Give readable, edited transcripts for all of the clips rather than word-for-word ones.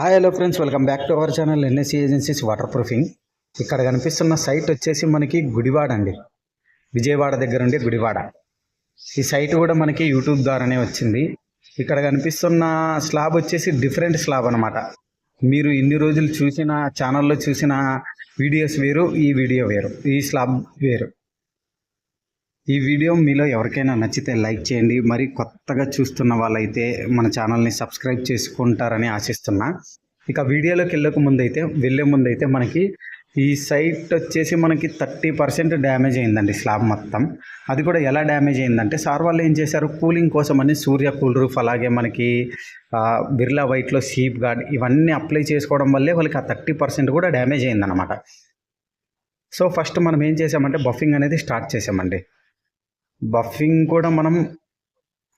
Hi hello friends, welcome back to our channel NSC agencies waterproofing. ఇక్కడ కనిపిస్తున్న site వచ్చేసి మనకి గుడివాడ అండి, విజయవాడ దగ్గర ఉండే గుడివాడ. ఈ సైట్ కూడా మనకి యూట్యూబ్ ద్వారానే వచ్చింది. ఇక్కడ కనిపిస్తున్న స్లాబ్ వచ్చేసి డిఫరెంట్ స్లాబ్ అనమాట. మీరు ఇన్ని రోజులు చూసిన ఛానల్లో చూసిన వీడియోస్ వేరు, ఈ వీడియో వేరు, ఈ స్లాబ్ వేరు. ఈ వీడియో మీలో ఎవరికైనా నచ్చితే లైక్ చేయండి. మరి కొత్తగా చూస్తున్న వాళ్ళైతే మన ఛానల్ని సబ్స్క్రైబ్ చేసుకుంటారని ఆశిస్తున్నా. ఇక వీడియోలోకి వెళ్ళే ముందైతే మనకి ఈ సైట్ వచ్చేసి మనకి 30% డ్యామేజ్ అయిందండి స్లాబ్ మొత్తం. అది కూడా ఎలా డ్యామేజ్ అయిందంటే, సార్ వాళ్ళు ఏం చేశారు, కూలింగ్ కోసం అని సూర్య కూల్ రూఫ్, అలాగే మనకి బిర్లా వైట్లో సీప్ గార్డ్ ఇవన్నీ అప్లై చేసుకోవడం వల్లే వాళ్ళకి ఆ 30% కూడా డ్యామేజ్ అయిందన్నమాట. సో ఫస్ట్ మనం ఏం చేసామంటే బఫింగ్ అనేది స్టార్ట్ చేసామండి. బఫింగ్ కూడా మనం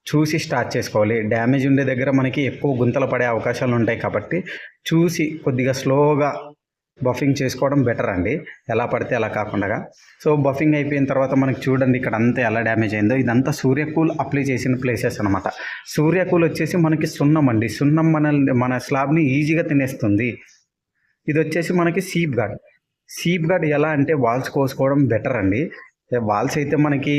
చూసి స్టార్ట్ చేసుకోవాలి. డ్యామేజ్ ఉండే దగ్గర మనకి ఎక్కువ గుంతలు పడే అవకాశాలు ఉంటాయి కాబట్టి చూసి కొద్దిగా స్లోగా బఫింగ్ చేసుకోవడం బెటర్ అండి, ఎలా పడితే అలా కాకుండా. సో బఫింగ్ అయిపోయిన తర్వాత మనకి చూడండి ఇక్కడ అంతా ఎలా డ్యామేజ్ అయిందో. ఇదంతా సూర్యకూల్ అప్లై చేసిన ప్లేసెస్ అనమాట. సూర్యకూల్ వచ్చేసి మనకి సున్నం అండి. సున్నం మన స్లాబ్ని ఈజీగా తినేస్తుంది. ఇది వచ్చేసి మనకి సీప్ గార్డ్ ఎలా అంటే వాల్స్ కోసుకోవడం బెటర్ అండి. వాల్స్ అయితే మనకి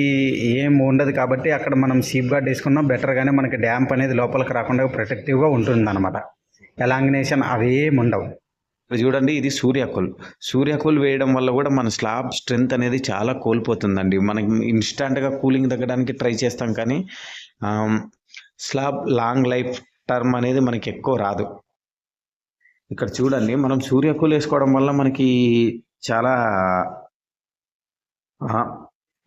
ఏం ఉండదు కాబట్టి అక్కడ మనం సీప్ గార్డ్ వేసుకున్నా బెటర్గానే మనకి డ్యాంప్ అనేది లోపలికి రాకుండా ప్రొటెక్టివ్గా ఉంటుంది అనమాట. ఎలాంగినేషన్ అవేం ఉండవు. చూడండి, ఇది సూర్యకూల్ వేయడం వల్ల కూడా మన స్లాబ్ స్ట్రెంగ్త్ అనేది చాలా కోల్పోతుందండి. మనకి ఇన్స్టాంట్గా కూలింగ్ తగ్గడానికి ట్రై చేస్తాం కానీ స్లాబ్ లాంగ్ లైఫ్ టర్మ్ అనేది మనకి ఎక్కువ రాదు. ఇక్కడ చూడండి, మనం సూర్యకూల్ వేసుకోవడం వల్ల మనకి చాలా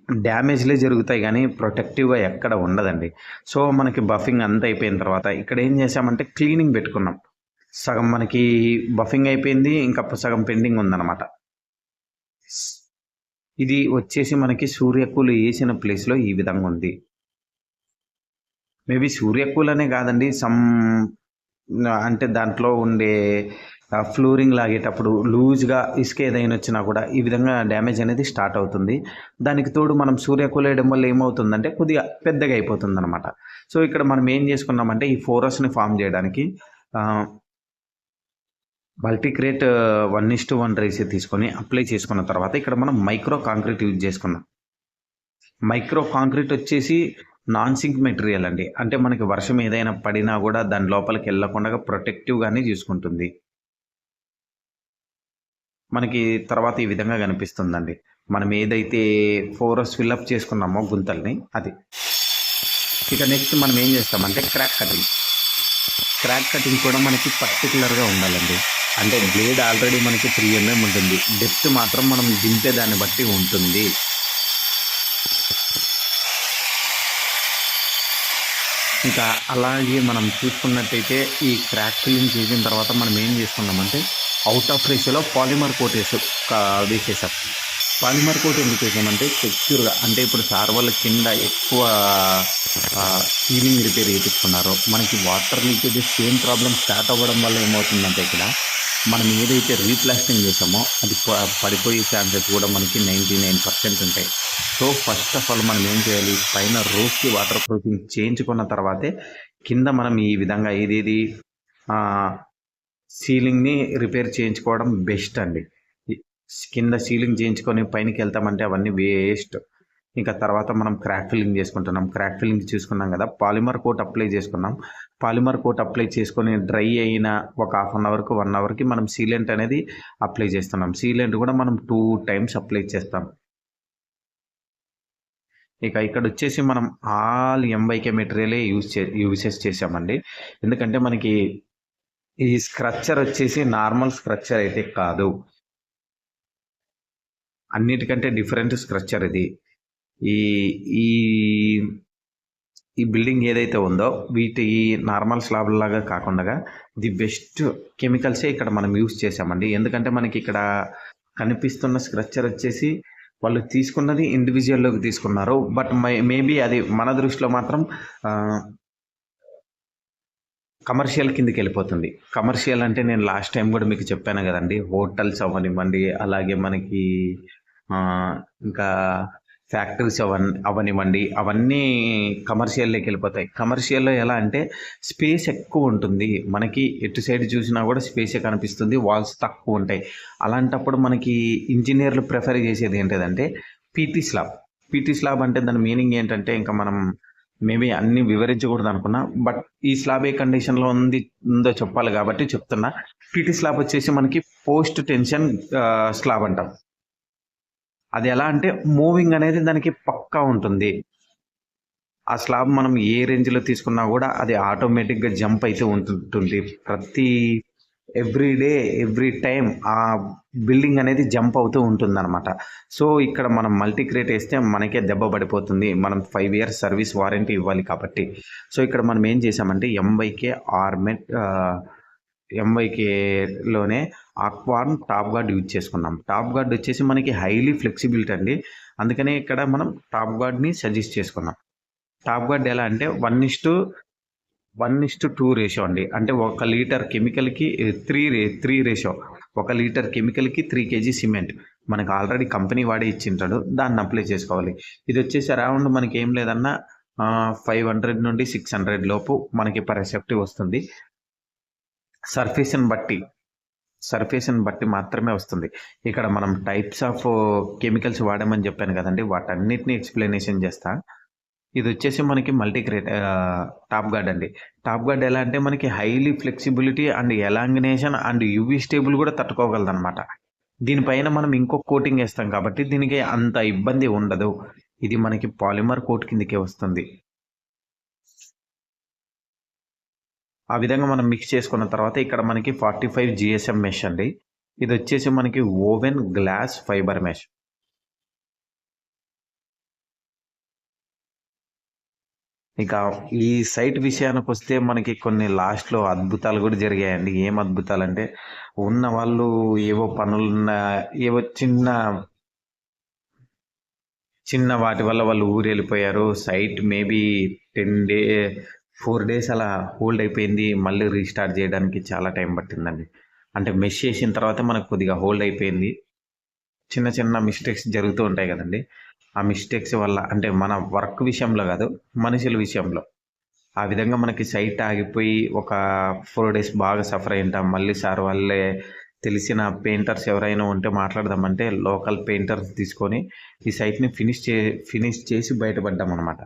డ్యామేజ్లే జరుగుతాయి కానీ ప్రొటెక్టివ్గా ఎక్కడ ఉండదండి. సో మనకి బఫింగ్ అంతా అయిపోయిన తర్వాత ఇక్కడ ఏం చేసామంటే క్లీనింగ్ పెట్టుకున్నాం. సగం మనకి బఫింగ్ అయిపోయింది, ఇంకా సగం పెండింగ్ ఉందన్నమాట. ఇది వచ్చేసి మనకి సూర్యకూల్ వేసిన ప్లేస్లో ఈ విధంగా ఉంది. మేబీ సూర్యకూల్ అనే కాదండి, అంటే దాంట్లో ఉండే ఫ్లోరింగ్ లాగేటప్పుడు లూజ్గా ఇసుక ఏదైనా వచ్చినా కూడా ఈ విధంగా డ్యామేజ్ అనేది స్టార్ట్ అవుతుంది. దానికి తోడు మనం సూర్యకూల్ వేయడం వల్ల ఏమవుతుందంటే కొద్దిగా పెద్దగా అయిపోతుంది అనమాట. సో ఇక్కడ మనం ఏం చేసుకున్నామంటే ఈ ఫోరస్ని ఫామ్ చేయడానికి మల్టీక్రేట్ 1:1 రేషియో తీసుకొని అప్లై చేసుకున్న తర్వాత ఇక్కడ మనం మైక్రో కాంక్రీట్ యూజ్ చేసుకున్నాం. మైక్రో కాంక్రీట్ వచ్చేసి నాన్ సింక్ మెటీరియల్ అండి. అంటే మనకి వర్షం ఏదైనా పడినా కూడా దాని లోపలికి వెళ్ళకుండా ప్రొటెక్టివ్గానే చూసుకుంటుంది. మనకి తర్వాత ఈ విధంగా కనిపిస్తుందండి. మనం ఏదైతే ఫోరస్ ఫిల్అప్ చేసుకున్నామో గుంతల్ని అది. ఇక నెక్స్ట్ మనం ఏం చేస్తామంటే క్రాక్ కటింగ్ కూడా మనకి పర్టికులర్గా ఉండాలండి. అంటే బ్లేడ్ ఆల్రెడీ మనకి 3 mm ఉంటుంది, డెప్త్ మాత్రం మనం దింపే దాన్ని బట్టి ఉంటుంది. ఇంకా అలాగే మనం చూసుకున్నట్టయితే ఈ క్రాక్ ఫిల్లింగ్ చేసిన తర్వాత మనం ఏం చేసుకున్నామంటే అవుట్ ఆఫ్ రేషియోలో పాలిమర్ కోట్ వేసేసాం. పాలిమర్ కోట్ ఎందుకు వేసామంటే సెక్యూర్గా, అంటే ఇప్పుడు సార్ వాళ్ళ కింద ఎక్కువ సీలింగ్ రిపేర్ చేయించుకున్నారో మనకి water leakage same problem start అవ్వడం వల్ల ఏమవుతుందంటే ఇక్కడ మనం ఏదైతే రీప్లాస్టింగ్ చేసామో అది పడిపోయే ఛాన్సెస్ కూడా మనకి 99% ఉంటాయి. సో ఫస్ట్ ఆఫ్ ఆల్ మనం ఏం చేయాలి, పైన రూఫ్కి వాటర్ ప్రూఫింగ్ చేయించుకున్న తర్వాతే కింద మనం ఈ విధంగా ఏదేది సీలింగ్ని రిపేర్ చేయించుకోవడం బెస్ట్ అండి. కింద సీలింగ్ చేయించుకొని పైనకి వెళ్తామంటే అవన్నీ వేస్ట్. ఇంకా తర్వాత మనం క్రాక్ ఫిల్లింగ్ చేసుకుంటున్నాం. క్రాక్ ఫిల్లింగ్ చూసుకున్నాం కదా, పాలిమర్ కోట్ అప్లై చేసుకున్నాం. పాలిమర్ కోట్ అప్లై చేసుకొని డ్రై అయిన ఒక 1/2 అవర్కి 1 అవర్కి మనం సీలెంట్ అనేది అప్లై చేస్తున్నాం. సీలెంట్ కూడా మనం 2 times అప్లై చేస్తాం. ఇక ఇక్కడ వచ్చేసి మనం ఆల్ MYK మెటీరియలే యూజెస్ చేసామండి. ఎందుకంటే మనకి ఈ స్ట్రక్చర్ వచ్చేసి నార్మల్ స్ట్రక్చర్ అయితే కాదు, అన్నిటికంటే డిఫరెంట్ స్ట్రక్చర్ ఇది. ఈ ఈ బిల్డింగ్ ఏదైతే ఉందో ఈ నార్మల్ స్లాబ్ లాగా కాకుండా ది బెస్ట్ కెమికల్సే ఇక్కడ మనం యూజ్ చేసామండి. ఎందుకంటే మనకి ఇక్కడ కనిపిస్తున్న స్ట్రక్చర్ వచ్చేసి వాళ్ళు తీసుకున్నది ఇండివిజువల్లోకి తీసుకున్నారు. బట్ మేబీ అది మన దృష్టిలో మాత్రం కమర్షియల్ కిందకి వెళ్ళిపోతుంది. కమర్షియల్ అంటే నేను లాస్ట్ టైం కూడా మీకు చెప్పాను కదండి, హోటల్స్ అవ్వనివ్వండి, అలాగే మనకి ఇంకా ఫ్యాక్టరీస్ అవనివ్వండి, అవన్నీ కమర్షియల్లోకి వెళ్ళిపోతాయి. కమర్షియల్లో ఎలా అంటే స్పేస్ ఎక్కువ ఉంటుంది. మనకి ఎటు సైడ్ చూసినా కూడా స్పేసే కనిపిస్తుంది. వాల్స్ తక్కువ ఉంటాయి. అలాంటప్పుడు మనకి ఇంజనీర్లు ప్రిఫర్ చేసేది ఏంటిదంటే పీటీ స్లాబ్. పీటీ స్లాబ్ అంటే దాని మీనింగ్ ఏంటంటే ఇంకా మనం మేబీ అన్ని వివరించకూడదు అనుకున్నా, బట్ ఈ స్లాబ్ ఏ కండిషన్లో ఉందో చెప్పాలి కాబట్టి చెప్తున్నా. పీటీ స్లాబ్ వచ్చేసి మనకి పోస్ట్ టెన్షన్ స్లాబ్ అంటాం. అది ఎలా అంటే మూవింగ్ అనేది దానికి పక్కా ఉంటుంది. ఆ స్లాబ్ మనం ఏ రేంజ్లో తీసుకున్నా కూడా అది ఆటోమేటిక్గా జంప్ అయితే ఉంటుంటుంది. ఎవ్రీ డే ఎవ్రీ టైం ఆ బిల్డింగ్ అనేది జంప్ అవుతూ ఉంటుందన్నమాట. సో ఇక్కడ మనం మల్టీ క్రేట్ వేస్తే మనకే దెబ్బ పడిపోతుంది. మనం 5 years సర్వీస్ వారంటీ ఇవ్వాలి కాబట్టి. సో ఇక్కడ మనం ఏం చేసామంటే ఎంవైకేలోనే ఆక్వార్న్ టాప్ గార్డ్ యూజ్ చేసుకున్నాం. టాప్ గార్డ్ వచ్చేసి మనకి హైలీ ఫ్లెక్సిబిలిటీ అండి. అందుకనే ఇక్కడ మనం టాప్ గార్డ్ని సజెస్ట్ చేసుకున్నాం. టాప్ గార్డ్ ఎలా అంటే 1:2 రేషియో అండి. అంటే 1 లీటర్ కెమికల్కి 3 రేషియో. 1 లీటర్ కెమికల్కి 3 kg సిమెంట్. మనకు ఆల్రెడీ కంపెనీ వాడే ఇచ్చింటాడు, దాన్ని అప్లై చేసుకోవాలి. ఇది వచ్చేసి అరౌండ్ మనకి ఏం లేదన్నా 500 నుండి 600 లోపు మనకి పర్ ఎసెప్టివ్ వస్తుంది. సర్ఫేస్ని బట్టి మాత్రమే వస్తుంది. ఇక్కడ మనం టైప్స్ ఆఫ్ కెమికల్స్ వాడామని చెప్పాను కదండి, వాటన్నిటిని ఎక్స్ప్లెనేషన్ చేస్తా. ఇది వచ్చేసి మనకి మల్టీ క్రేట్ టాప్ గార్డ్ అండి. టాప్ గార్డ్ ఎలా అంటే మనకి highly flexibility and elongation and UV stable కూడా తట్టుకోగలదు అనమాట. దీనిపైన మనం ఇంకొక కోటింగ్ వేస్తాం కాబట్టి దీనికి అంత ఇబ్బంది ఉండదు. ఇది మనకి పాలిమర్ కోట్ కిందకే వస్తుంది. ఆ విధంగా మనం మిక్స్ చేసుకున్న తర్వాత ఇక్కడ మనకి 45 GSM మెష్ అండి. ఇది వచ్చేసి మనకి ఓవెన్ గ్లాస్ ఫైబర్ మెష్. ఇక ఈ సైట్ విషయానికి వస్తే మనకి కొన్ని లాస్ట్లో అద్భుతాలు కూడా జరిగాయండి. ఏం అద్భుతాలంటే ఉన్న వాళ్ళు ఏవో పనులున్న ఏవో చిన్న వాటి వల్ల వాళ్ళు ఊరు వెళ్ళిపోయారు. సైట్ మేబీ 4 days అలా హోల్డ్ అయిపోయింది. మళ్ళీ రీస్టార్ట్ చేయడానికి చాలా టైం పట్టిందండి. అంటే మెష్ చేసిన తర్వాత మనకు కొద్దిగా హోల్డ్ అయిపోయింది. చిన్న మిస్టేక్స్ జరుగుతూ ఉంటాయి కదండి. ఆ మిస్టేక్స్ వల్ల అంటే మన వర్క్ విషయంలో కాదు, మనుషుల విషయంలో ఆ విధంగా మనకి సైట్ ఆగిపోయి ఒక 4 days బాగా సఫర్ అయింటాం. మళ్ళీ సార్ వాళ్ళే తెలిసిన పెయింటర్స్ ఎవరైనా ఉంటే మాట్లాడదామంటే లోకల్ పెయింటర్స్ తీసుకొని ఈ సైట్ని ఫినిష్ చేసి బయటపడ్డాం అనమాట.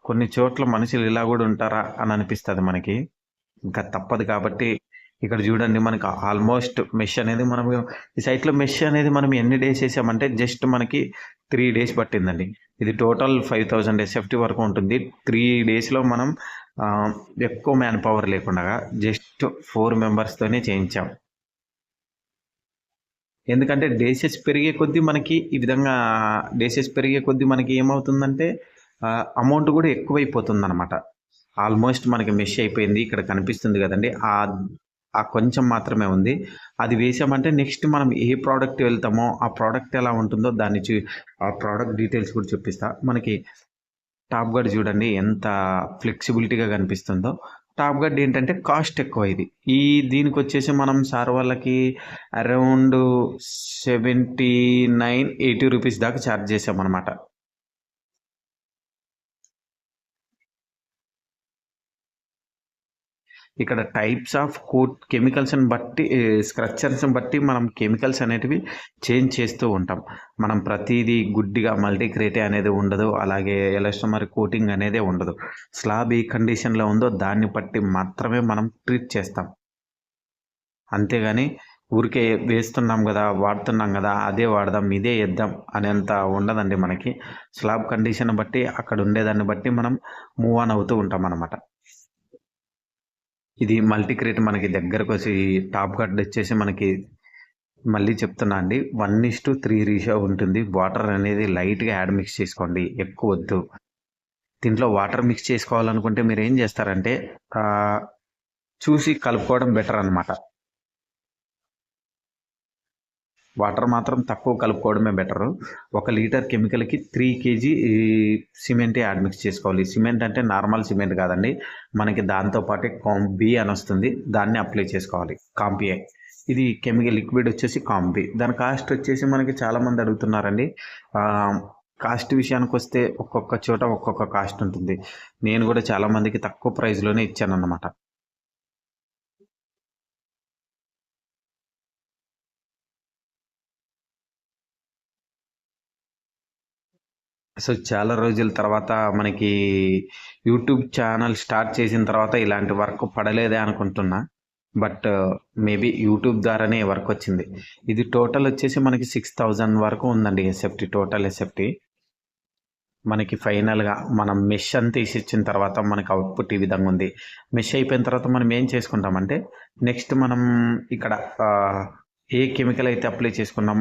కొన్ని చోట్ల మనుషులు ఇలా కూడా ఉంటారా అని అనిపిస్తుంది మనకి. ఇంకా తప్పదు కాబట్టి ఇక్కడ చూడండి మనకి ఆల్మోస్ట్ మెష్ అనేది ఈ సైట్లో మెష్ అనేది మనం ఎన్ని డేస్ వేసామంటే జస్ట్ మనకి 3 days పట్టిందండి. ఇది టోటల్ 5000 SFT వరకు ఉంటుంది. 3 daysలో మనం ఎక్కువ మ్యాన్ పవర్ లేకుండా జస్ట్ 4 members-తోనే చేయించాం. ఎందుకంటే డేసెస్ పెరిగే కొద్దీ మనకి ఏమవుతుందంటే అమౌంట్ కూడా ఎక్కువైపోతుంది అనమాట. ఆల్మోస్ట్ మనకి మెష్ అయిపోయింది. ఇక్కడ కనిపిస్తుంది కదండి, ఆ కొంచెం మాత్రమే ఉంది. అది వేసామంటే నెక్స్ట్ మనం ఏ ప్రోడక్ట్ వెళ్తామో ఆ ప్రోడక్ట్ ఎలా ఉంటుందో ఆ ప్రోడక్ట్ డీటెయిల్స్ కూడా చూపిస్తా. మనకి టాప్ గార్డ్ చూడండి ఎంత ఫ్లెక్సిబిలిటీగా కనిపిస్తుందో. టాప్ గార్డ్ ఏంటంటే కాస్ట్ ఎక్కువ. దీనికి వచ్చేసి మనం సార్ వాళ్ళకి అరౌండ్ 79-80 రూపీస్ దాకా ఛార్జ్ చేసామన్నమాట. ఇక్కడ టైప్స్ ఆఫ్ కెమికల్స్ని బట్టి స్ట్రక్చర్స్ని బట్టి మనం కెమికల్స్ అనేటివి చేంజ్ చేస్తూ ఉంటాం. మనం ప్రతిదీ గుడ్డిగా మల్టీ క్రేటే అనేది ఉండదు, అలాగే ఎలాస్టోమర్ కోటింగ్ అనేది ఉండదు. స్లాబ్ ఏ కండిషన్లో ఉందో దాన్ని బట్టి మాత్రమే మనం ట్రీట్ చేస్తాం. అంతేగాని ఊరికే వేస్తున్నాం కదా, వాడుతున్నాం కదా, అదే వాడదాం ఇదే వేద్దాం అనేంత ఉండదండి మనకి. స్లాబ్ కండిషన్ బట్టి అక్కడ ఉండేదాన్ని బట్టి మనం మూవ్ ఆన్ అవుతూ ఉంటాం అన్నమాట. ఇది మల్టీ క్రేట్ మనకి దగ్గరకు వచ్చి టాప్ గార్డ్ వచ్చేసి మనకి మళ్ళీ చెప్తున్నా అండి 1:3 రేషియో ఉంటుంది. వాటర్ అనేది లైట్గా యాడ్ మిక్స్ చేసుకోండి, ఎక్కువ వద్దు. దీంట్లో వాటర్ మిక్స్ చేసుకోవాలనుకుంటే మీరు ఏం చేస్తారంటే చూసి కలుపుకోవడం బెటర్ అనమాట. వాటర్ మాత్రం తక్కువ కలుపుకోవడమే బెటరు. 1 లీటర్ కెమికల్కి 3 kg సిమెంటే యాడ్ మిక్స్ చేసుకోవాలి. సిమెంట్ అంటే నార్మల్ సిమెంట్ కాదండి, మనకి దాంతోపాటే కాంబీ అని వస్తుంది, దాన్ని అప్లై చేసుకోవాలి. కాంపిఏ ఇది కెమికల్ లిక్విడ్ వచ్చేసి కాంబి. దాని కాస్ట్ వచ్చేసి మనకి చాలామంది అడుగుతున్నారండి. కాస్ట్ విషయానికి వస్తే ఒక్కొక్క చోట ఒక్కొక్క కాస్ట్ ఉంటుంది. నేను కూడా చాలామందికి తక్కువ ప్రైస్లోనే ఇచ్చానన్నమాట. సో చాలా రోజుల తర్వాత మనకి యూట్యూబ్ ఛానల్ స్టార్ట్ చేసిన తర్వాత ఇలాంటి వర్క్ పడలేదే అనుకుంటున్నా. బట్ మేబీ యూట్యూబ్ ద్వారానే వర్క్ వచ్చింది. ఇది టోటల్ వచ్చేసి మనకి 6000 వరకు ఉందండి ఎస్ఎఫ్టీ, టోటల్ ఎస్ఎఫ్టీ. మనకి ఫైనల్గా మనం మెష్ అంతా ఇచ్చిన తర్వాత మనకి అవుట్పుట్ ఈ విధంగా ఉంది. మెష్ అయిపోయిన తర్వాత మనం ఏం చేసుకుంటామంటే నెక్స్ట్ మనం ఇక్కడ ఏ కెమికల్ అయితే అప్లై చేసుకున్నాం,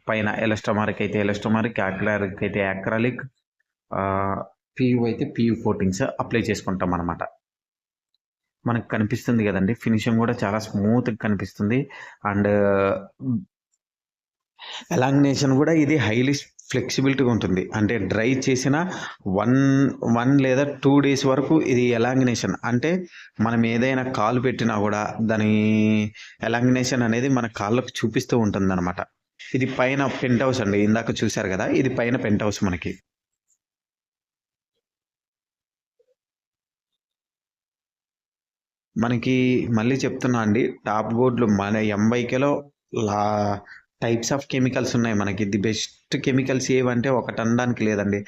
పైన ఎలస్టమారిక్ అయితే ఎలస్టమారిక్, యాక్రాలిక్ అయితే యాక్రాలిక్, పియు అయితే పియు కోటింగ్స్ అప్లై చేసుకుంటాం అనమాట. మనకు కనిపిస్తుంది కదండి, ఫినిషింగ్ కూడా చాలా స్మూత్గా కనిపిస్తుంది. అండ్ ఎలాంగ్నేషన్ కూడా ఇది హైలీ ఫ్లెక్సిబిలిటీగా ఉంటుంది. అంటే డ్రై చేసిన 1 లేదా 2 డేస్ వరకు ఇది ఎలాంగ్నేషన్, అంటే మనం ఏదైనా కాలు పెట్టినా కూడా దాని ఎలాంగ్నేషన్ అనేది మన కాళ్ళకు చూపిస్తూ ఉంటుంది అనమాట. ఇది పైన పెంట్ హౌస్ అండి, ఇందాక చూశారు కదా, ఇది పైన పెంట్ హౌస్. మనకి మళ్ళీ చెప్తున్నా అండి, టాప్ గోడ్లు మన ఎంవైకేలో లా టైప్స్ ఆఫ్ కెమికల్స్ ఉన్నాయి. మనకి ది బెస్ట్ కెమికల్స్ ఏవంటే ఒకటి అనడానికి లేదండి.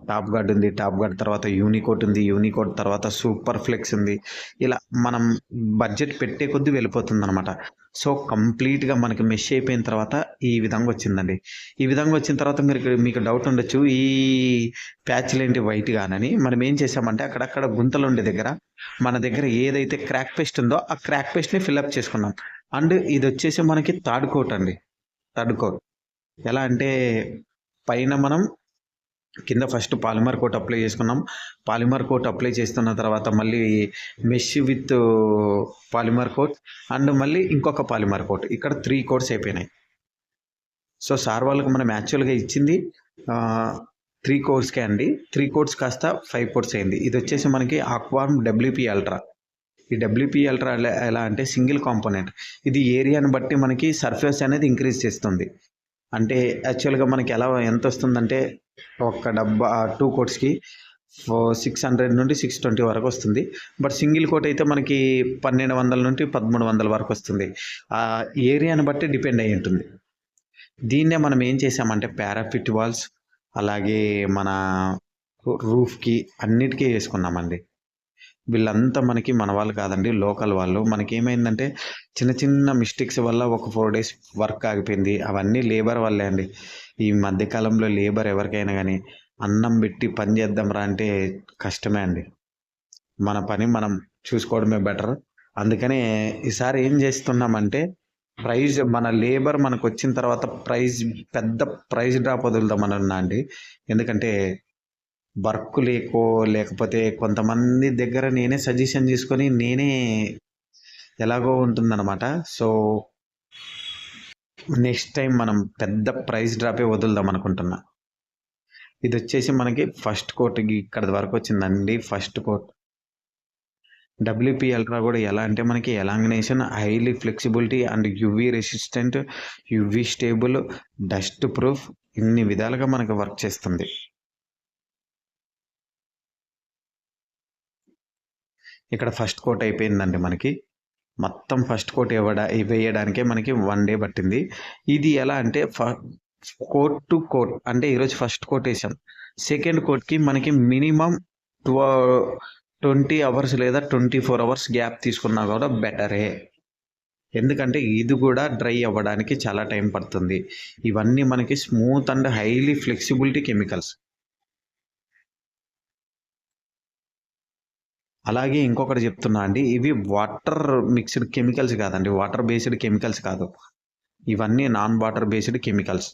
టాప్ గార్డ్ ఉంది, టాప్ గార్డ్ తర్వాత యూనికోట్ ఉంది, యూనికోట్ తర్వాత సూపర్ ఫ్లెక్స్ ఉంది. ఇలా మనం బడ్జెట్ పెట్టే కొద్దీ వెళ్ళిపోతుంది అనమాట. సో కంప్లీట్గా మనకి మెష్ అయిపోయిన తర్వాత ఈ విధంగా వచ్చిందండి. ఈ విధంగా వచ్చిన తర్వాత మీకు డౌట్ ఉండొచ్చు, ఈ ప్యాచ్లు ఏంటి వైట్ గానని. మనం ఏం చేసామంటే అక్కడక్కడ గుంతలు ఉండే దగ్గర మన దగ్గర ఏదైతే క్రాక్ పేస్ట్ ఉందో ఆ క్రాక్ పేస్ట్ని ఫిల్అప్ చేసుకున్నాం. అండ్ ఇది వచ్చేసి మనకి థర్డ్ కోట్ అండి. థర్డ్ కోట్ ఎలా అంటే పైన మనం కింద ఫస్ట్ పాలిమర్ కోట్ అప్లై చేసుకున్నాం. పాలిమర్ కోట్ అప్లై చేస్తున్న తర్వాత మళ్ళీ mesh with polymer coat and మళ్ళీ ఇంకొక పాలిమర్ కోట్, ఇక్కడ 3 కోట్స్ అయిపోయినాయి. సో సార్ వాళ్ళకి మనం యాక్చువల్గా ఇచ్చింది 3 కోట్స్కే అండి. 3 కోట్స్ కాస్త 5 కోట్స్ అయింది. ఇది వచ్చేసి మనకి ఆక్వార్మ్ డబ్ల్యూపీ అల్ట్రా. ఈ డబ్ల్యూపీ అల్ట్రా ఎలా అంటే సింగిల్ కాంపోనెంట్. ఇది ఏరియాని బట్టి మనకి సర్ఫేస్ అనేది ఇంక్రీజ్ చేస్తుంది. అంటే యాక్చువల్గా మనకి ఎంత వస్తుందంటే ఒక డబ్బా 2 కోట్స్కి 600 నుండి 620 వరకు వస్తుంది. బట్ సింగిల్ కోట్ అయితే మనకి 1200 నుండి 1300 వరకు వస్తుంది. ఆ ఏరియాని బట్టి డిపెండ్ అయి ఉంటుంది. దీన్నే మనం ఏం చేసామంటే పారాఫిట్ వాల్స్ అలాగే మన రూఫ్కి అన్నిటికీ వేసుకున్నామండి. వీళ్ళంతా మనకి మన వాళ్ళు కాదండి, లోకల్ వాళ్ళు. మనకి ఏమైందంటే చిన్న చిన్న మిస్టేక్స్ వల్ల ఒక 4 డేస్ వర్క్ ఆగిపోయింది. అవన్నీ లేబర్ వల్లే అండి. ఈ మధ్యకాలంలో లేబర్ ఎవరికైనా కానీ అన్నం పెట్టి పని చేద్దాంరా అంటే కష్టమే అండి. మన పని మనం చూసుకోవడమే బెటర్. అందుకనే ఈసారి ఏం చేస్తున్నామంటే ప్రైజ్ మన లేబర్ మనకు వచ్చిన తర్వాత పెద్ద ప్రైజ్ డ్రాప్ వదులుదామన్నా అండి. ఎందుకంటే వర్క్ లేకపోతే కొంతమంది దగ్గర నేనే సజెషన్ తీసుకొని నేనే ఎలాగో ఉంటుందన్నమాట. సో నెక్స్ట్ టైం మనం పెద్ద ప్రైస్ డ్రాపే వదులుదాం అనుకుంటున్నా. ఇది వచ్చేసి మనకి ఫస్ట్ కోట్కి ఇక్కడ వరకు వచ్చిందండి. ఫస్ట్ కోట్ డబ్ల్యూపీ అల్ట్రా కూడా ఎలా అంటే మనకి elongation, highly flexibility and UV resistant, UV stable, dust proof, ఇన్ని విధాలుగా మనకు వర్క్ చేస్తుంది. ఇక్కడ ఫస్ట్ కోట్ అయిపోయిందండి. మనకి మొత్తం ఫస్ట్ కోట్ వేయడానికే మనకి 1 డే పట్టింది. ఇది ఎలా అంటే కోట్ టు కోట్ అంటే ఈరోజు ఫస్ట్ కోట్ వేసాం. సెకండ్ కోట్కి మనకి మినిమం 20 అవర్స్ లేదా 24 అవర్స్ గ్యాప్ తీసుకున్నా కూడా బెటరే. ఎందుకంటే ఇది కూడా డ్రై అవ్వడానికి చాలా టైం పడుతుంది. ఇవన్నీ మనకి smooth and highly flexibility chemicals. అలాగే ఇంకొకటి చెప్తున్నా అండి, ఇవి వాటర్ మిక్స్డ్ కెమికల్స్ కాదండి, వాటర్ బేస్డ్ కెమికల్స్ కాదు. ఇవన్నీ నాన్ వాటర్ బేస్డ్ కెమికల్స్.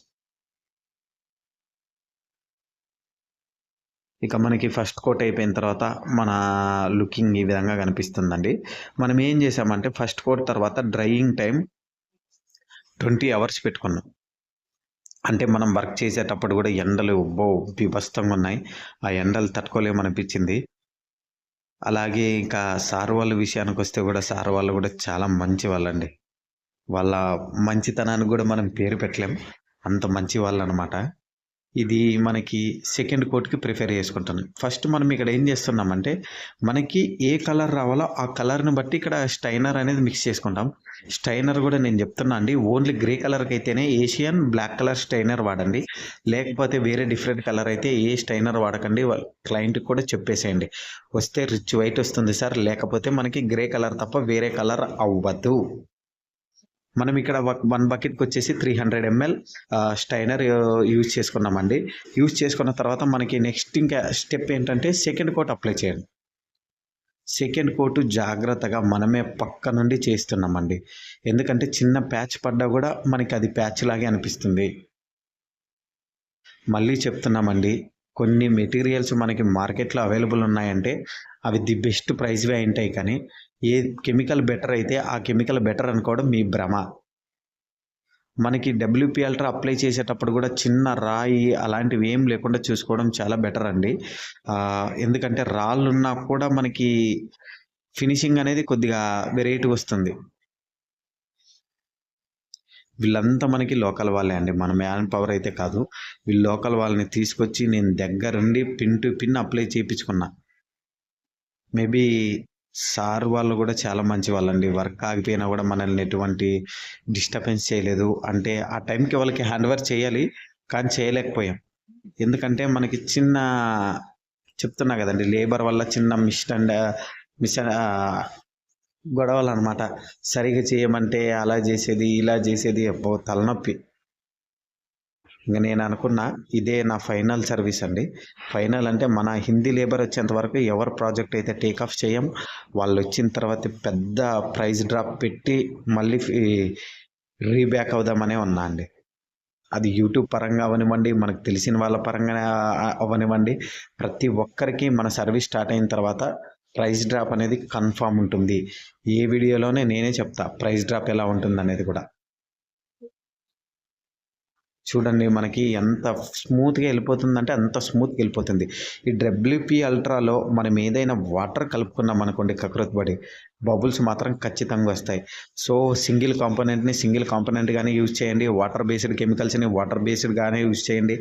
ఇక మనకి ఫస్ట్ కోట్ అయిపోయిన తర్వాత మన లుకింగ్ ఈ విధంగా కనిపిస్తుందండి. మనం ఏం చేసామంటే ఫస్ట్ కోట్ తర్వాత డ్రైయింగ్ టైం 20 అవర్స్ పెట్టుకున్నాం. అంటే మనం వర్క్ చేసేటప్పుడు కూడా ఎండలు బీభత్సంగా ఉన్నాయి. ఆ ఎండలు తట్టుకోలేమనిపించింది. అలాగే ఇంకా సార్ వాళ్ళ విషయానికి వస్తే కూడా సార్ వాళ్ళు కూడా చాలా మంచి వాళ్ళండి. వాళ్ళ మంచితనానికి కూడా మనం పేరు పెట్టలేం, అంత మంచి వాళ్ళు అనమాట. ఇది మనకి సెకండ్ కోట్కి ప్రిఫర్ చేసుకుంటాను. ఫస్ట్ మనం ఇక్కడ ఏం చేస్తున్నామంటే మనకి ఏ కలర్ రావాలో ఆ కలర్ని బట్టి ఇక్కడ స్టైనర్ అనేది మిక్స్ చేసుకుంటాం. స్టైనర్ కూడా నేను చెప్తున్నా అండి, ఓన్లీ గ్రే కలర్కి అయితేనే ఏషియన్ బ్లాక్ కలర్ స్టైనర్ వాడండి, లేకపోతే వేరే డిఫరెంట్ కలర్ అయితే ఏ స్టైనర్ వాడకండి. క్లయింట్కి కూడా చెప్పేసేయండి, వస్తే రిచ్ వైట్ వస్తుంది సార్, లేకపోతే మనకి గ్రే కలర్ తప్ప వేరే కలర్ అవ్వద్దు. మనం ఇక్కడ 1 బకెట్కి వచ్చేసి 300 ml స్టైనర్ యూజ్ చేసుకున్నామండి. యూజ్ చేసుకున్న తర్వాత మనకి నెక్స్ట్ ఇంకా స్టెప్ ఏంటంటే సెకండ్ కోట్ అప్లై చేయండి. సెకండ్ కోటు జాగ్రత్తగా మనమే పక్క నుండి చేస్తున్నామండి, ఎందుకంటే చిన్న ప్యాచ్ పడ్డా కూడా మనకి అది ప్యాచ్ లాగే అనిపిస్తుంది. మళ్ళీ చెప్తున్నామండి, కొన్ని మెటీరియల్స్ మనకి మార్కెట్లో అవైలబుల్ ఉన్నాయంటే అవి ది బెస్ట్ ప్రైస్వే ఉంటాయి, కానీ ఏ కెమికల్ బెటర్ అయితే ఆ కెమికల్ బెటర్ అనుకోవడం మీ భ్రమ. మనకి డబ్ల్యూపీ అల్ట్రా అప్లై చేసేటప్పుడు కూడా చిన్న రాయి అలాంటివి ఏం లేకుండా చూసుకోవడం చాలా బెటర్ అండి. ఎందుకంటే రాళ్ళున్నా కూడా మనకి ఫినిషింగ్ అనేది కొద్దిగా వెరైటీ వస్తుంది. వీళ్ళంతా మనకి లోకల్ వాళ్ళే అండి, మన మ్యాన్ పవర్ అయితే కాదు. వీళ్ళు లోకల్ వాళ్ళని తీసుకొచ్చి నేను దగ్గరుండి పిన్ టు పిన్ అప్లై చేయించుకున్నా. మేబీ సార్ వాళ్ళు కూడా చాలా మంచి వాళ్ళండి, వర్క్ ఆగిపోయినా కూడా మనల్ని ఎటువంటి డిస్టర్బెన్స్ చేయలేదు. అంటే ఆ టైంకి వాళ్ళకి హ్యాండ్ ఓవర్ చేయాలి, కానీ చేయలేకపోయాం. ఎందుకంటే మనకి చిన్న చెప్తున్నా కదండి, లేబర్ వల్ల చిన్న మిస్ గొడవలు అనమాట. సరిగా చేయమంటే అలా చేసేది, ఇలా చేసేది, తలనొప్పి. ఇంకా నేను అనుకున్నా ఇదే నా ఫైనల్ సర్వీస్ అండి. ఫైనల్ అంటే మన హిందీ లేబర్ వచ్చేంత వరకు ఎవరు ప్రాజెక్ట్ అయితే టేక్ ఆఫ్ చేయం, వాళ్ళు వచ్చిన తర్వాత పెద్ద ప్రైస్ డ్రాప్ పెట్టి మళ్ళీ రీబ్యాక్ అవుదామనే ఉన్నా అండి. అది యూట్యూబ్ పరంగా అవనివ్వండి, మనకు తెలిసిన వాళ్ళ పరంగా అవనివ్వండి, ప్రతి ఒక్కరికి మన సర్వీస్ స్టార్ట్ అయిన తర్వాత ప్రైస్ డ్రాప్ అనేది కన్ఫామ్ ఉంటుంది. ఏ వీడియోలోనే నేనే చెప్తా ప్రైస్ డ్రాప్ ఎలా ఉంటుంది అనేది కూడా. చూడండి మనకి ఎంత స్మూత్గా వెళ్ళిపోతుందంటే అంత స్మూత్గా వెళ్ళిపోతుంది. ఈ డబ్ల్యూపీ అల్ట్రాలో మనం ఏదైనా వాటర్ కలుపుకున్నాం అనుకోండి, కకృతి పడి బబుల్స్ మాత్రం ఖచ్చితంగా వస్తాయి. సో సింగిల్ కాంపోనెంట్గానే యూజ్ చేయండి, వాటర్ బేస్డ్ కెమికల్స్ని వాటర్ బేస్డ్గానే యూజ్ చేయండి.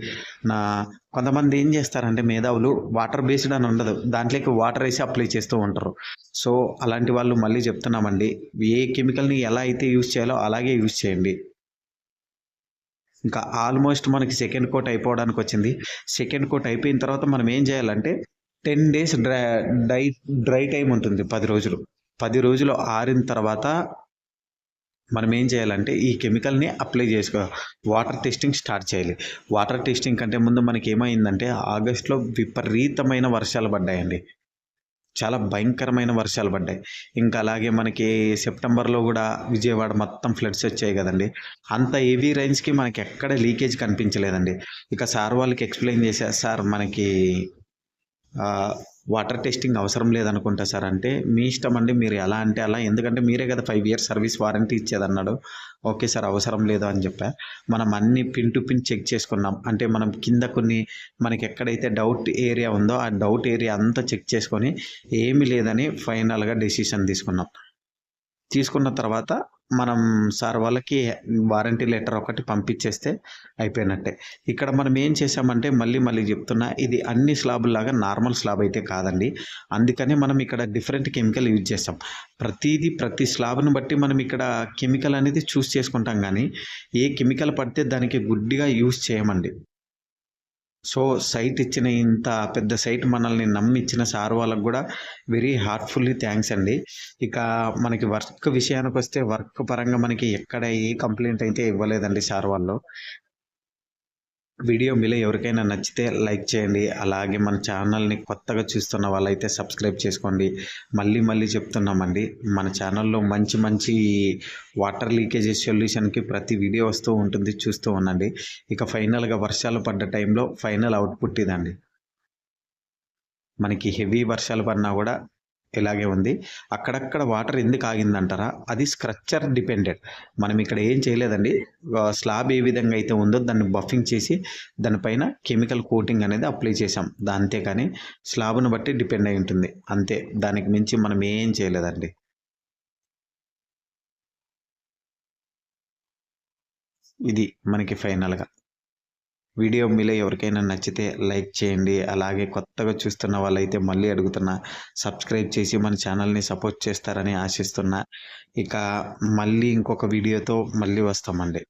కొంతమంది ఏం చేస్తారంటే మేధావులు వాటర్ బేస్డ్ అని ఉండదు, దాంట్లోకి వాటర్ వేసి అప్లై చేస్తూ ఉంటారు. సో అలాంటి వాళ్ళు మళ్ళీ చెప్తున్నామండి, ఏ కెమికల్ని ఎలా అయితే యూజ్ చేయాలో అలాగే యూజ్ చేయండి. ఇంకా ఆల్మోస్ట్ మనకి సెకండ్ కోట్ అయిపోవడానికి వచ్చింది. సెకండ్ కోట్ అయిపోయిన తర్వాత మనం ఏం చేయాలంటే 10 days డ్రై టైం ఉంటుంది, 10 రోజులు. 10 రోజులు ఆరిన తర్వాత మనం ఏం చేయాలంటే ఈ కెమికల్ని అప్లై వాటర్ టెస్టింగ్ స్టార్ట్ చేయాలి. వాటర్ టెస్టింగ్ కంటే ముందు మనకి ఏమైందంటే ఆగస్టులో విపరీతమైన వర్షాలు పడ్డాయండి, చాలా భయంకరమైన వర్షాలు పడ్డాయి. ఇంకా అలాగే మనకి సెప్టెంబర్లో కూడా విజయవాడ మొత్తం ఫ్లడ్స్ వచ్చాయి కదండి. అంత హెవీ రైన్స్కి మనకి ఎక్కడ లీకేజ్ కనిపించలేదండి. ఇక సార్ వాళ్ళకి ఎక్స్ప్లెయిన్ చేశారు, సార్ మనకి వాటర్ టెస్టింగ్ అవసరం లేదనుకుంటా సార్. అంటే మీ ఇష్టం అండి, మీరు ఎలా అంటే అలా, ఎందుకంటే మీరే కదా 5 years సర్వీస్ వారంటీ ఇచ్చేదన్నాడు. ఓకే సార్ అవసరం లేదు అని చెప్పా. మనం అన్ని పిన్ టు పిన్ చెక్ చేసుకున్నాం. అంటే మనం కింద కొన్ని మనకి ఎక్కడైతే డౌట్ ఏరియా ఉందో ఆ డౌట్ ఏరియా అంతా చెక్ చేసుకొని ఏమీ లేదని ఫైనల్గా డెసిషన్ తీసుకున్న తర్వాత మనం సార్ వాళ్ళకి వారంటీ లెటర్ ఒకటి పంపించేస్తే అయిపోయినట్టే. ఇక్కడ మనం ఏం చేసామంటే మళ్ళీ చెప్తున్నా, ఇది అన్ని స్లాబుల్లాగా నార్మల్ స్లాబ్ అయితే కాదండి. అందుకని మనం ఇక్కడ డిఫరెంట్ కెమికల్ యూజ్ చేస్తాం. ప్రతి స్లాబ్ను బట్టి మనం ఇక్కడ కెమికల్ అనేది చూస్ చేసుకుంటాం, కానీ ఏ కెమికల్ పడితే దానికి గుడ్డిగా యూజ్ చేయమండి. సో సైట్ ఇచ్చిన, ఇంత పెద్ద సైట్ మనల్ని నమ్మిచ్చిన సార్ వాళ్ళకు కూడా వెరీ హార్ట్ఫుల్లీ థ్యాంక్స్ అండి. ఇక మనకి వర్క్ విషయానికి వస్తే వర్క్ పరంగా మనకి ఎక్కడ ఏ కంప్లైంట్ అయితే ఇవ్వలేదండి సార్ వాళ్ళు. వీడియో మీలో ఎవరికైనా నచ్చితే లైక్ చేయండి, అలాగే మన ఛానల్ని కొత్తగా చూస్తున్న వాళ్ళైతే సబ్స్క్రైబ్ చేసుకోండి. మళ్ళీ చెప్తున్నామండి, మన ఛానల్లో మంచి వాటర్ లీకేజెస్ సొల్యూషన్కి ప్రతి వీడియో వస్తూ ఉంటుంది, చూస్తూ ఉండండి. ఇక ఫైనల్గా వర్షాలు పడ్డ టైంలో ఫైనల్ అవుట్పుట్ ఇదండి. మనకి హెవీ వర్షాలు పడినా కూడా ఇలాగే ఉంది. అక్కడక్కడ వాటర్ ఎందుకు ఆగిందంటారా, అది స్ట్రక్చర్ డిపెండెంట్. మనం ఇక్కడ ఏం చేయలేదండి, స్లాబ్ ఏ విధంగా అయితే ఉందో దాన్ని బఫింగ్ చేసి దానిపైన కెమికల్ కోటింగ్ అనేది అప్లై చేసాం, అంతేకాని స్లాబ్ను బట్టి డిపెండ్ అయి ఉంటుంది అంతే, దానికి మించి మనం ఏం చేయలేదండి. ఇది మనకి ఫైనల్గా వీడియో మీలో ఎవరికైనా నచ్చితే లైక్ చేయండి. అలాగే కొత్తగా చూస్తున్న వాళ్ళైతే మళ్ళీ అడుగుతున్నా, సబ్స్క్రైబ్ చేసి మన ఛానల్ని సపోర్ట్ చేస్తారని ఆశిస్తున్నా. ఇక మళ్ళీ ఇంకొక వీడియోతో మళ్ళీ వస్తామండి.